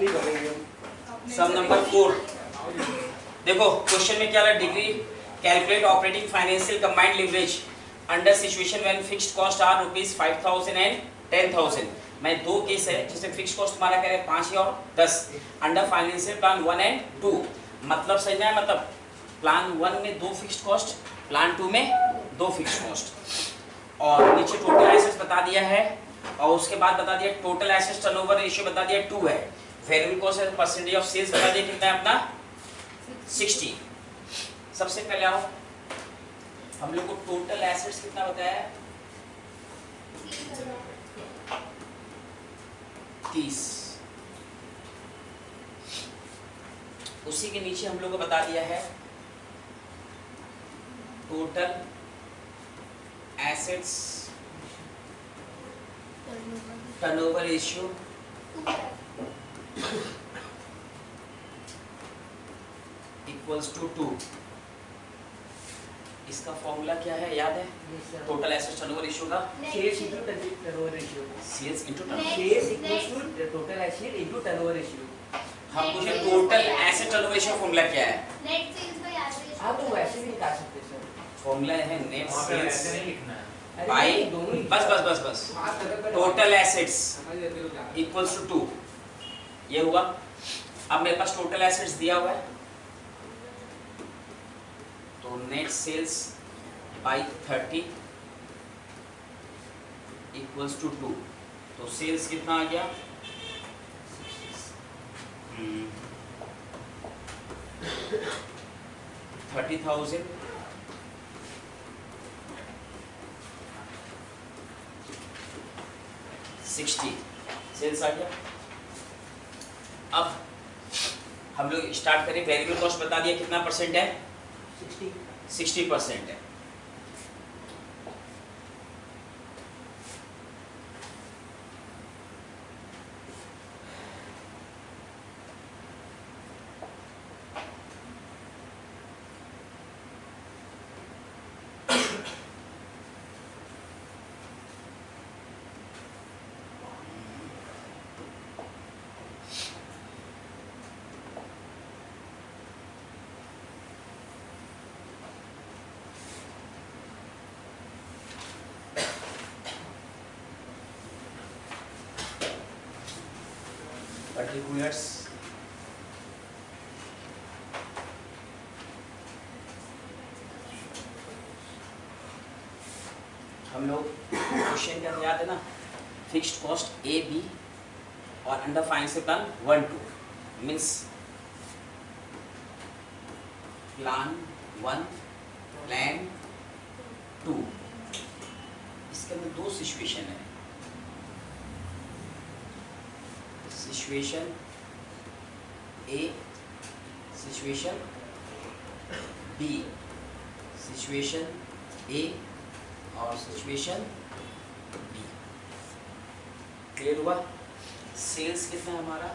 सम number 4। देखो question में क्या है, degree calculate operating financial combined leverage under situation when fixed cost are ₹5,000 and 10,000। मैं दो केस है जिसमें फिक्स्ड कॉस्ट तुम्हारा कह रहे 5 और 10 अंडर फाइनेंशियल प्लान 1 एंड 2। मतलब सही है, मतलब प्लान 1 में 2 फिक्स्ड कॉस्ट, प्लान 2 में 2 फिक्स्ड कॉस्ट। और नीचे टोटल एसेट्स बता दिया है और उसके बाद बता दिया टोटल एसेट्स टर्नओवर रेशियो बता दिया 2 है। Variable cost as percentage of sales बता दिया कितना है अपना 60। सबसे पहले आओ हम लोग को टोटल एसेट्स कितना बताया है 30। उसी के नीचे हम लोग को बता दिया है total assets turnover ratio equals to 2। इसका फॉर्मूला क्या है याद है? टोटल एसेट्स टर्नओवर रेशियो का sales into turnover ratio, sales into sales equals to total asset into turnover ratio. हम पूछे total asset turnover ratio formula क्या है? Net sales by average. आप तो वैसे भी निकाल सकते सर, फॉर्मूला है नेट सेल्स ऐसे नहीं लिखना है। बाय दोनों ही बस बस बस बस टोटल एसेट्स इक्वल्स टू 2 ये हुआ। अब मेरे पास टोटल एसेट्स दिया हुआ है तो net sales by 30 equals to 2। तो सेल्स कितना आ गया 30,000 60 सेल्स आ गया। अब हम लोग स्टार्ट करें। वेरिएबल कॉस्ट बता दिया कितना परसेंट है 60% है। particulars हम लोग क्वेश्चन क्या याद है ना, फिक्स्ड कॉस्ट ए बी और under financial plan 1 2 means plan 1 plan 2। इसके अंदर 2 सिचुएशन है, situation A situation B, situation A और सिचुएशन बी। क्लियर हुआ? सेल्स कितना है हमारा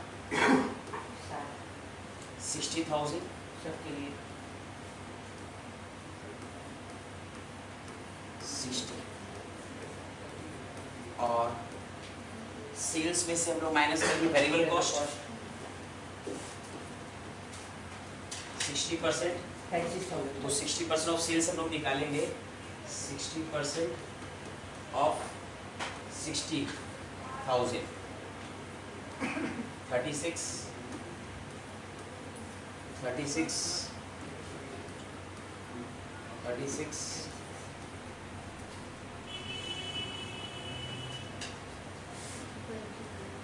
60,000 सबके लिए 60 और सेल्स में से हम लोग माइनस करेंगे वेरिएबल कॉस्ट 60%। 35,000 तो 60% ऑफ सेल्स हम लोग निकालेंगे 60% ऑफ 60,000 36 36 36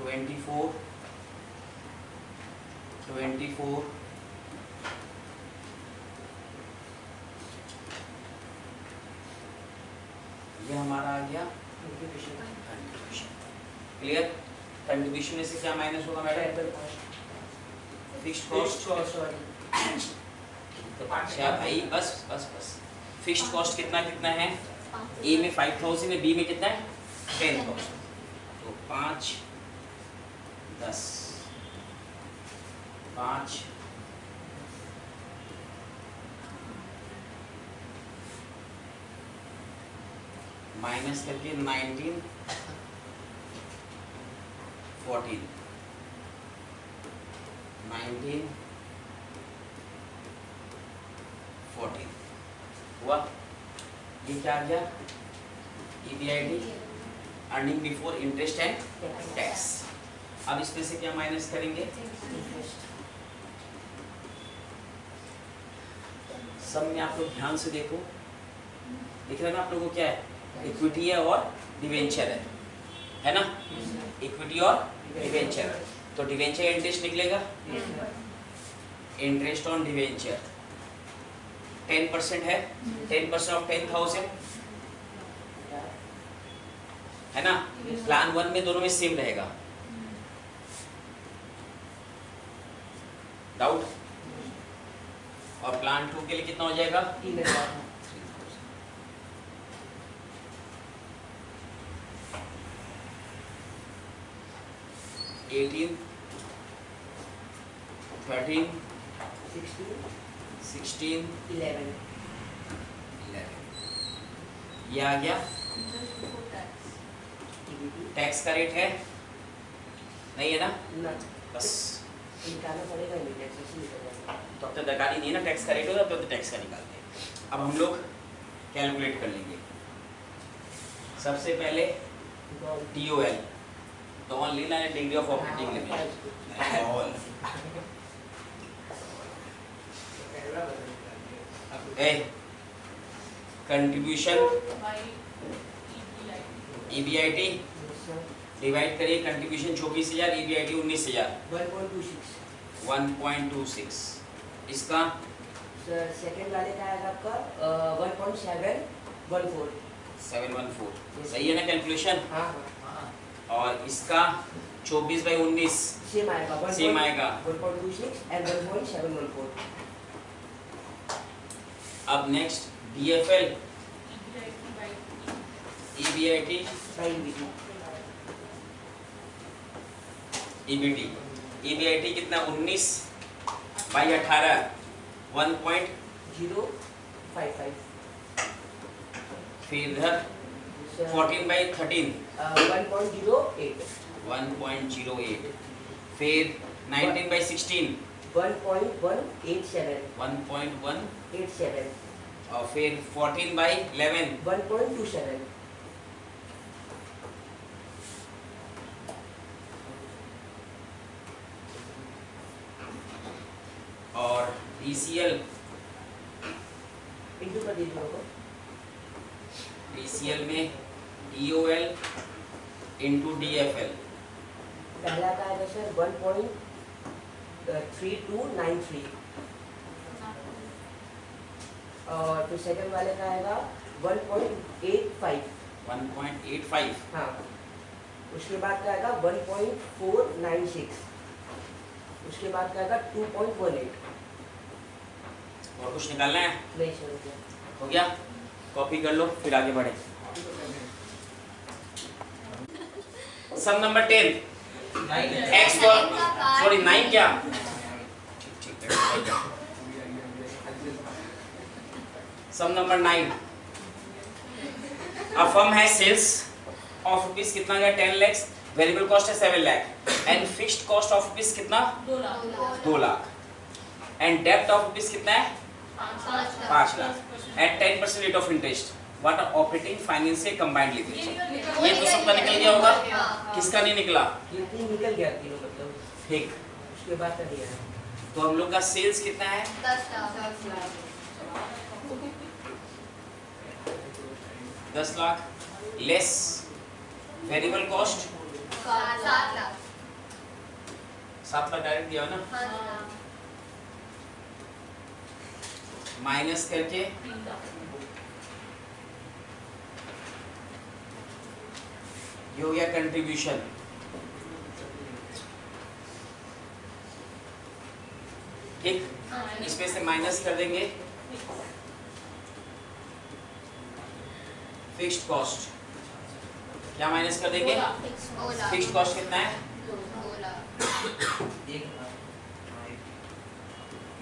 24 24 ये हमारा आ गया क्लियर। कंट्रीब्यूशन में से क्या माइनस होगा मैडम? Fixed cost. अच्छा भाई बस बस बस फिक्स्ड कॉस्ट कितना कितना है? ए में 5,000 है, बी में कितना है 10,000। तो 5 10 5 माइनस करके 19 14 19, 14 हुआ। ये क्या आ गया? EBIT, earning before interest and tax. अब इसमें से क्या माइनस करेंगे? सब में आप लोग ध्यान से देखो, दिख रहा है ना आप लोगों को क्या है? इक्विटी है और डिवेंचर है ना? इक्विटी और डिवेंचर। तो डिवेंचर इंटरेस्ट निकलेगा, इंटरेस्ट ऑन डिवेंचर 10% है, 10% ऑफ 10,000 है ना? प्लान 1 में दोनों में सेम रहेगा। डाउट? और प्लान 2 के लिए कितना हो जाएगा? 18, 13, 16, 11 ये आ गया। टैक्स का रेट है नहीं है ना? बस निकालना पड़ेगा, नहीं टैक्स निकल तो अब तक दरकार ही नहीं है ना, टैक्स का रेट होगा तो टैक्स का निकालते हैं। अब हम लोग कैलकुलेट कर लेंगे। सबसे पहले DOL, डॉन लेना है, degree of operating limit. Contribution EBIT divide करिए, कंट्रीब्यूशन 24,000, EBIT 19,000, 1.26। इसका सेकंड वाले का आएगा आपका 1.714। 714 सही है ना कैलकुलेशन? हाँ और इसका 24/19 सेम आएगा, सेम आएगा। 1.26 and 1.714। अब नेक्स्ट DFL EBIT EBIT कितना? 19/18 1.055। फिर इधर 14/13 1.08। फिर 19/16 1.187। और फिर 14/11 1.27। और DCL इंटू कर दीजिए लोगों। DCL में DOL इंटू DFL। पहला का आएगा सर 1.3293 और फिर सेकंड वाले का आएगा 1.85। 1.85। हाँ, उसके बाद का आएगा 1.496। उसके बाद का आएगा 2.18। और कुछ निकालना है? नहीं सर, हो गया? कॉपी कर लो फिर आगे बढ़े। Sum number 10 x for sorry 9 क्या? ठीक है। सम नंबर 9, अ फर्म है सेल्स ऑफ रुपीस कितना गया? 10 लाख, वेरिएबल कॉस्ट है 7 lakh and fixed cost of rupees कितना? 2 लाख एंड डेब्ट ऑफ रुपीस कितना है? 5 lakh at 10% rate of interest. What are operating financial combined leverage? ये तो सबका निकल गया होगा, किसका नहीं निकला? ये तीन निकल गया, तीनों मतलब। ठीक, उसके बाद का दिया है तो हम लोग का सेल्स कितना है? 10 lakh less variable cost 7 lakh direct दिया हो ना, माइनस करके ये हो गया कंट्रीब्यूशन। ठीक, इसमें से माइनस कर देंगे फिक्स्ड कॉस्ट। क्या माइनस कर देंगे? फिक्स्ड कॉस्ट कितना है?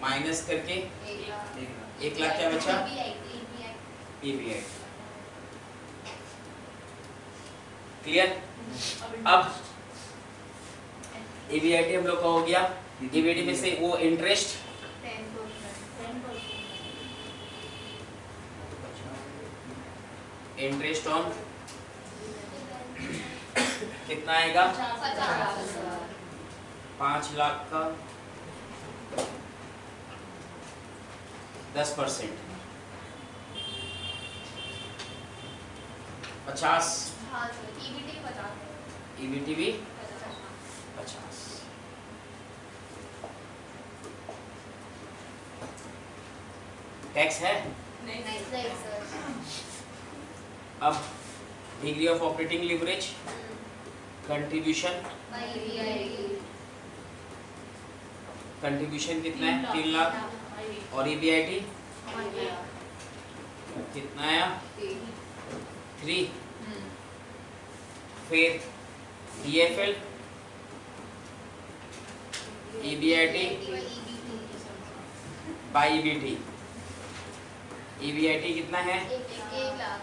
माइनस करके 1 लाख क्या बचा? EBIT। क्लियर? अब EBIT हम लोग का हो गया ईबीटी में से वो इंटरेस्ट 10%। इंटरेस्ट ऑन कितना आएगा? 5 लाख का 10%, 50। ईबीटी भी 50। टैक्स है। अब degree of operating leverage, contribution कितना है? 3 लाख। और ईबीआईटी कितना आया? 3। फिर DFL, EBIT by EBT. EBIT कितना है? 1 लाख।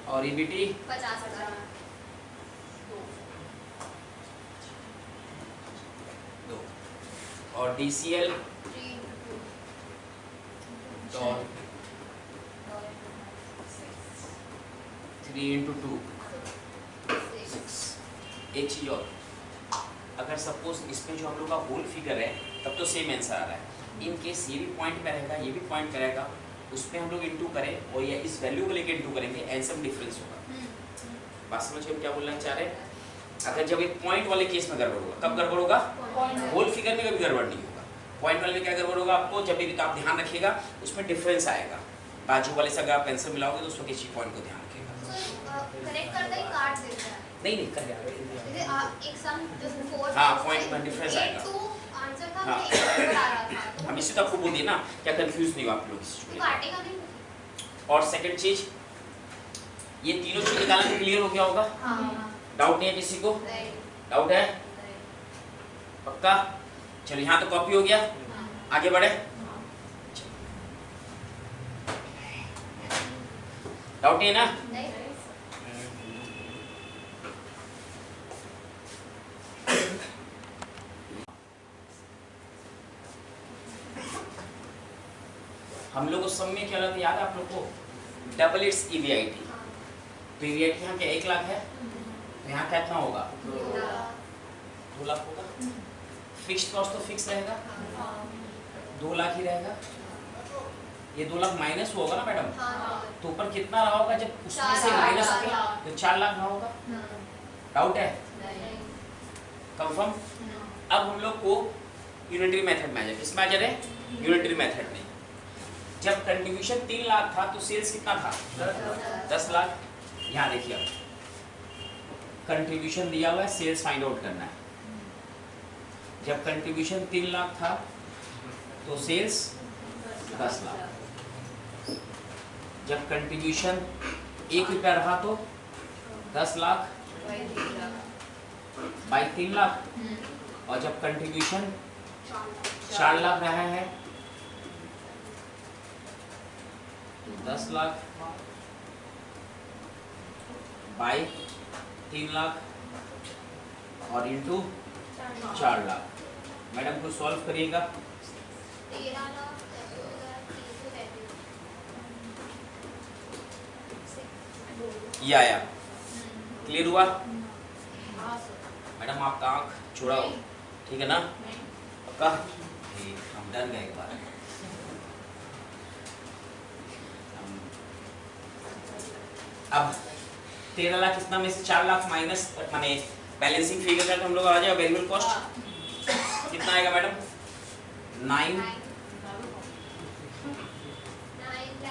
और ईबीटी 50,000। 2। और डीसीएल 3 इंटू 2 6। एक चीज और, अगर सपोज इसमें जो हम लोग का होल फिगर है तब तो सेम आंसर आ रहा है। इन केस ये भी पॉइंट में रहेगा, ये भी पॉइंट में रहेगा, उसमें हम लोग इंटू करें और या इस वैल्यू को लेके इंटू करेंगे, आंसर में डिफरेंस होगा। बात समझ हम क्या बोलना चाह रहे हैं? अगर जब एक पॉइंट वाले केस में गड़बड़ होगा, कब गड़बड़ होगा? होल फिगर में कभी गड़बड़ नहीं होगा। पॉइंट वाले में क्या गड़बड़ होगा? आपको जब भी आप ध्यान रखिएगा उसमें डिफरेंस आएगा। बाजू वाले से अगर आप आंसर मिलाओगे तो उसमें किसी पॉइंट को ध्यान रखिएगा। करेक्ट करता ही काट देता है। नहीं कर जाएगा। जैसे आप एक सम जैसे 4 हाँ, point में difference आएगा। तो आंसर था हाँ। मेरे एक नंबर आ रहा था। हम इसी तो आपको बोल दिए ना, क्या कंफ्यूज नहीं हो आप लोग इस तो चीज़ में। काटेगा नहीं। और सेकंड चीज, ये तीनों चीज निकालना तो क्लियर हो गया होगा। हाँ। डाउट नहीं है किसी को? राइट। डाउट है? पक्का? चलो यहाँ तो कॉपी हो गया, आगे बढ़े। डाउट नहीं है ना? हम लोग उस समय क्या लगा याद है आप लोग को? Double it's EBIT. तो ईबीआईटी यहाँ क्या 1 लाख है, तो यहाँ कितना होगा? 2 लाख होगा। फिक्स्ड कॉस्ट तो फिक्स रहेगा, 2 लाख ही रहेगा। ये 2 लाख माइनस होगा ना मैडम, तो ऊपर कितना रहा होगा जब उसमें से माइनस किया? तो 4 लाख रहा होगा। डाउट है? कंफर्म? अब हम लोग को यूनिटरी मेथड में आ जाए। किसमें आ जा रहे हैं? यूनिटरी मेथड में। जब कंट्रीब्यूशन 3 लाख था तो सेल्स कितना था? 10 लाख। यहाँ देखिए, कंट्रीब्यूशन दिया हुआ है, सेल्स फाइंड आउट करना है। जब कंट्रीब्यूशन 3 लाख था तो सेल्स 10 लाख। जब कंट्रीब्यूशन 1 रुपया रहा तो 10 लाख बाई 3 लाख। और जब कंट्रीब्यूशन 4 लाख रहा है तो 10 लाख बाई 3 लाख और इंटू 4 लाख। मैडम को सॉल्व करिएगा। 13 लाख 333। ये आया, क्लियर हुआ? मैडम आपका आंख छोड़ा हो, ठीक है ना? पक्का? हम डर गए एक बार। अब 13 लाख कितना में से 4 लाख माइनस माने बैलेंसिंग फिगर का तो हम लोग आ जाएगा वेरिएबल कॉस्ट कितना आएगा मैडम? 9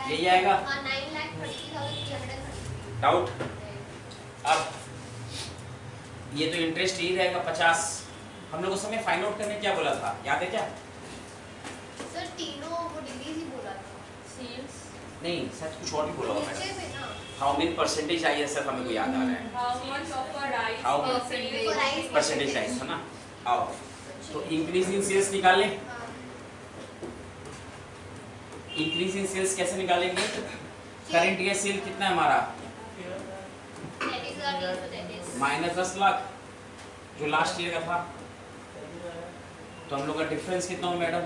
यही आएगा। 9,30,333। डाउट? अब ये तो इंटरेस्ट ही रहेगा 50। हम लोग उस समय फाइंड आउट करने क्या बोला था, याद है क्या? सर तीनों वो डिग्रीज ही बोला था। सेल्स नहीं सच कुछ और भी बोला होगा नीचे मैडम। में ना हाउ मेनी परसेंटेज आई है सर, हमें को याद आ रहा है। How much of a rise How percentage? Percentage rise है ना। आओ तो इंक्रीज इन सेल्स निकालें। इंक्रीज इन सेल्स कैसे निकालेंगे? करंट ईयर सेल कितना है हमारा? -10 लाख जो लास्ट ईयर का था। तो हम लोग का डिफरेंस कितना हो मैडम?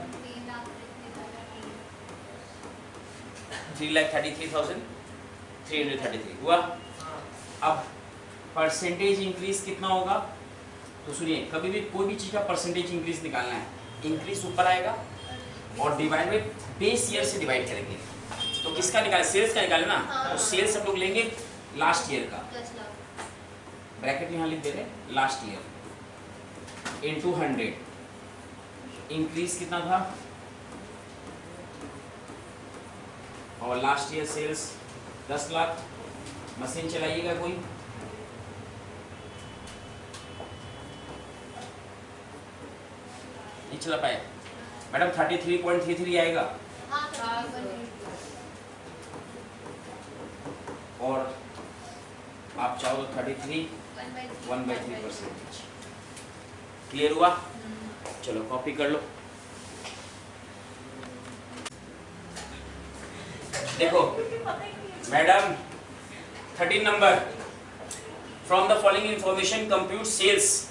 3,33,333 हुआ। अब परसेंटेज इंक्रीज कितना होगा? तो सुनिए, कभी भी कोई भी चीज का परसेंटेज इंक्रीज निकालना है, इंक्रीज ऊपर आएगा और डिवाइड में बेस ईयर से डिवाइड करेंगे। तो किसका निकाले? सेल्स का निकाले ना। तो सेल्स हम लोग लेंगे लास्ट ईयर का, ब्रैकेट यहाँ लिख दे रहे हैं, लास्ट ईयर इनटू 100। इंक्रीज कितना था? और last year sales 10 lakh. Machine चलाइएगा कोई। नहीं चला पाए मैडम? 33.33 आएगा। और आप चाहो तो 33 1/3%। क्लियर हुआ? चलो कॉपी कर लो। देखो madam 13 number, from the following information compute sales.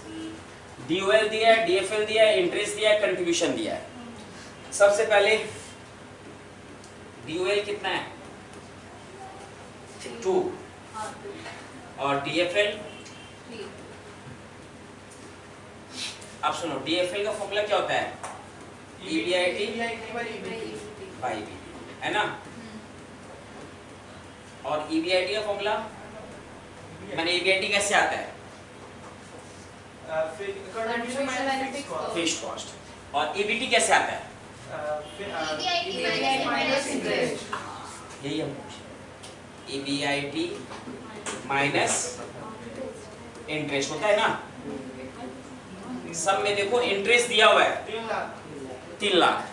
DOL दिया है, DFL दिया है, इंटरेस्ट दिया है, कंट्रीब्यूशन दिया है। सबसे पहले DOL कितना है? 2 और DFL। अब सुनो, DFL का फॉर्मूला क्या होता है? EBIT by EBT, है ना? और EBIT का फॉर्मूला मैंने EBIT कैसे आता है? Fixed cost. और EBT कैसे आता है? यही हम EBIT माइनस इंटरेस्ट होता है ना। सब में देखो इंटरेस्ट दिया हुआ है 3 लाख,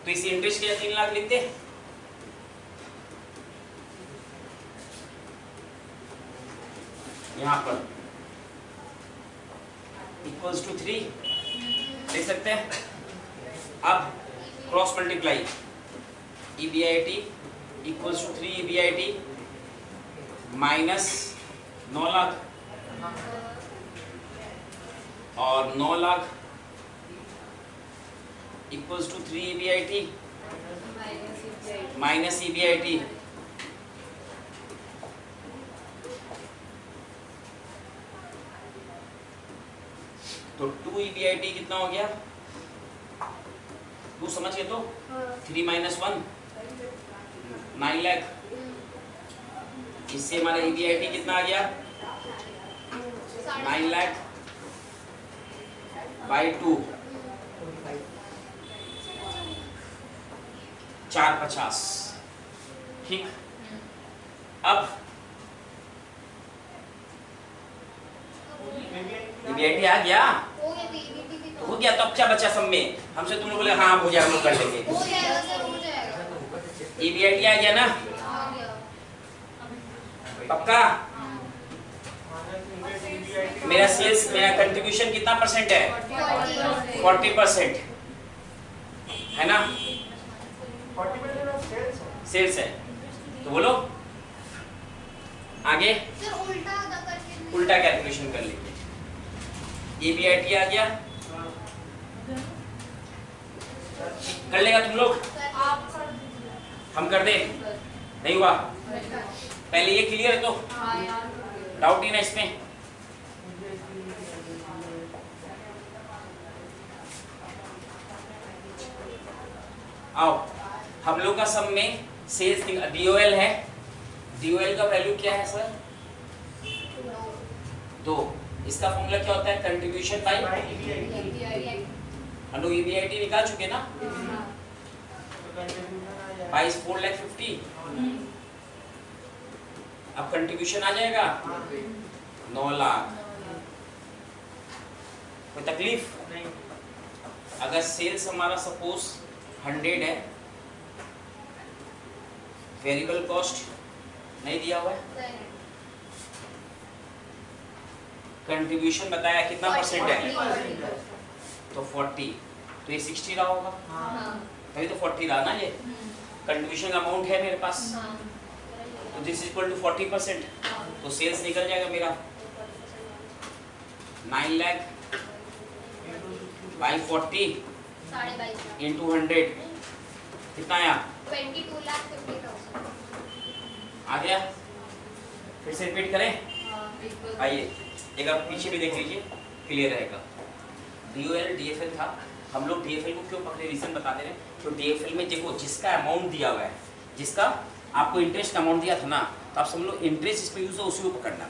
तो इस इंटरेस्ट के लिए 3 लाख लिखते हैं। यहाँ पर इक्वल्स टू 3 देख सकते हैं। अब cross multiply, EBIT equals to 3 EBIT minus 9 lakh और 9 lakh equals to 3 EBIT minus EBIT। तो 2 EBIT कितना हो गया? 2 समझ गए तो 3 माइनस 1 9 लाख। इससे हमारा EBIT कितना आ गया? 9 लाख बाई 2 450। ठीक। अब EBIT आ गया, हो गया। तो अब क्या बचा सब में? हमसे तुम लोग बोले हाँ हो जाएगा, हम लोग कर लेंगे। EBIT आ गया ना? पक्का? मेरा सेल्स, मेरा कंट्रीब्यूशन कितना परसेंट है? 40% है ना? 40% सेल्स है। तो बोलो आगे उल्टा कैलकुलेशन कर लीजिए। EBIT आ गया, कर लेगा तुम लोग? हम कर दे? नहीं हुआ? पहले ये क्लियर है तो डाउट ही ना इसमें? आओ, हम लोग का सम में सेल्स DOL है। DOL का वैल्यू क्या है सर? 2। इसका फॉर्मूला क्या होता है? कंट्रीब्यूशन बाय हम लोग EBIT निकाल चुके ना। 4,50,000। अब कंट्रीब्यूशन आ जाएगा 9 लाख। कोई तकलीफ नहीं? अगर सेल्स हमारा सपोज 100 है, वेरिएबल कॉस्ट नहीं दिया हुआ है, कंट्रीब्यूशन बताया कितना परसेंट है? तो 40, तो ये 60 रहा होगा। तभी तो 40 रहा ना। ये कंट्रीब्यूशन का अमाउंट है मेरे पास, तो दिस इज इक्वल टू 40%। तो सेल्स निकल जाएगा मेरा 9 लाख बाई 40 साढ़े 22 इंटू 100 कितना आया 22,50,000 आ गया। फिर से रिपीट करें, बिल्कुल आइए एक बार पीछे भी देख लीजिए, क्लियर रहेगा। DOL DFL था, हम लोग DFL को क्यों पकड़े, रीजन बता दे रहे हैं। तो DFL में देखो जिसका अमाउंट दिया हुआ है, जिसका आपको इंटरेस्ट का अमाउंट दिया था ना, तो आप समझ लो इंटरेस्ट इसमें यूज हो, उसी को पकड़ना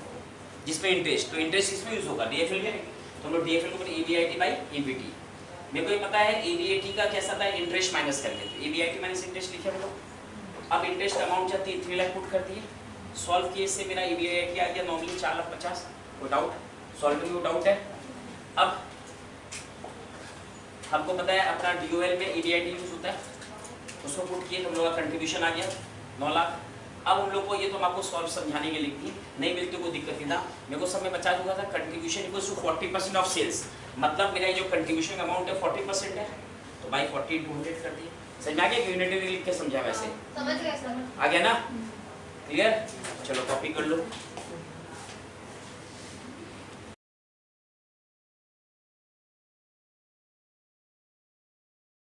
जिसमें इंटरेस्ट, तो इंटरेस्ट इसमें यूज होगा DFL में, तो हम लोग DFL को पकड़े EBIT बाई EBT। मेरे को ये पता है EBIT का कैसा था, इंटरेस्ट माइनस करके, तो EBIT माइनस इंटरेस्ट लिखे हम लोग। अब इंटरेस्ट अमाउंट जब 3 लाख पुट कर दिए, सॉल्व किए से मेरा EBIT आ गया नॉर्मली 4,50,000, कोई डाउट, सॉल्व में कोई डाउट है। अब हमको पता है अपना DOL में EBIT यूज होता है, उसको पुट किए तो हम लोग का कंट्रीब्यूशन आ गया 9 लाख। अब हम लोग को ये तो हम आपको सॉल्व समझाने के लिए लिखती, नहीं मिलती कोई दिक्कत नहीं था। मेरे को सब में 50 हुआ था, contribution equals to 40% of sales, मतलब मेरा जो कंट्रीब्यूशन अमाउंट है 40% है, तो बाई 40 into 100 कर दिए। समझ आ गया कि यूनिट में लिख के समझा वैसे समझ गए सर। आ गया ना, क्लियर। चलो कॉपी कर लो।